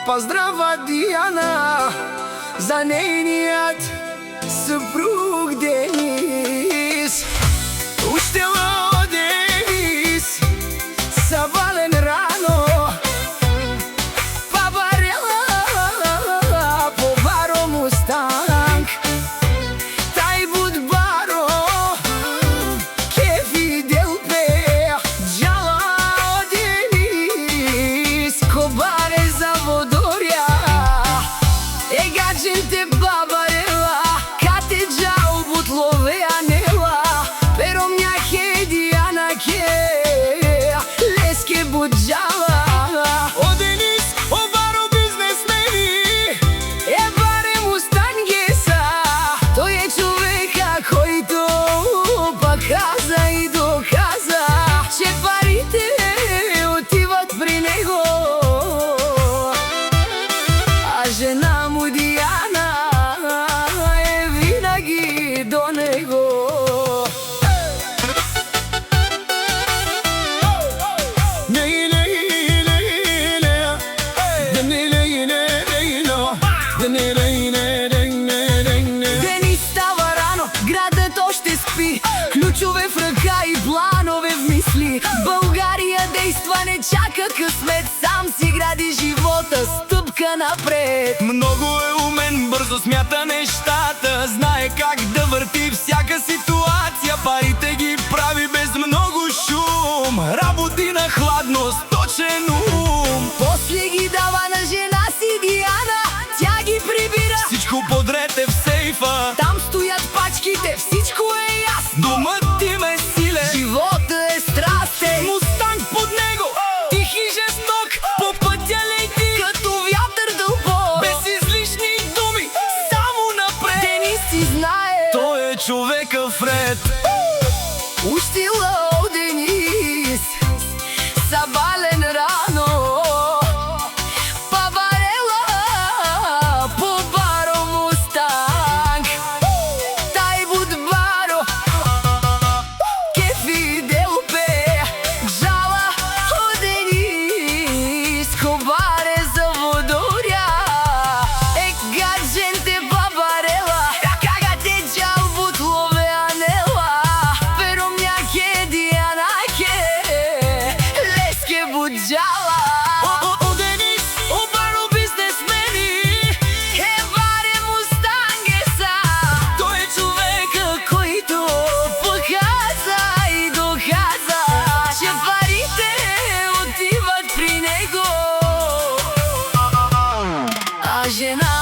поздрава Диана за нейният съпруг Денис. Ущела Денис събален рано, пабарела по баро Мустанг. Taj bud baro che fidel pe Gjalla Denis Kobare za vodoria E gađente babarela Kate džao butlove anela Pero mnja hedijana ke Leske bud džala O Denis, o baro biznesmeni E bare Mustangesa To je човека който показа и доказа, че парите отиват при него. А жена му Диана е винаги до него. Денис става рано, градът още спи. Ключове в ръка и планове в мисли. България действа, не чака късмет. Сам си гради живота, стъпка напред. Много е умен, бързо смята нещата. Знае как да върти всяка ситуация. Парите ги прави без много шум. Работи на хладно, с точен ум. После ги дава на жена си Диана. Тя ги прибира, Всичко подред е в сейфа. там стоят пачките, всичко е ясно. Думът им е силен, Живота е страстен, Мустанг под него, тих и жесток. По пътя лети, като вятър дълбок. без излишни думи, само напред. Денис си знае, Той е човека вред. ущила Денис събален рано, пабарела по баро Мустанг. Taj bud baro che fidel pe Gjalla Denis Kobare za vodoria E gađente babarela Kagate džal butlove anela Pero mnja ke Diana ke Leske bud džala O Денис, o baro biznesmeni. Е баре Мустангеса Той е човека, който показа и доказа, че парите отиват при него. А жена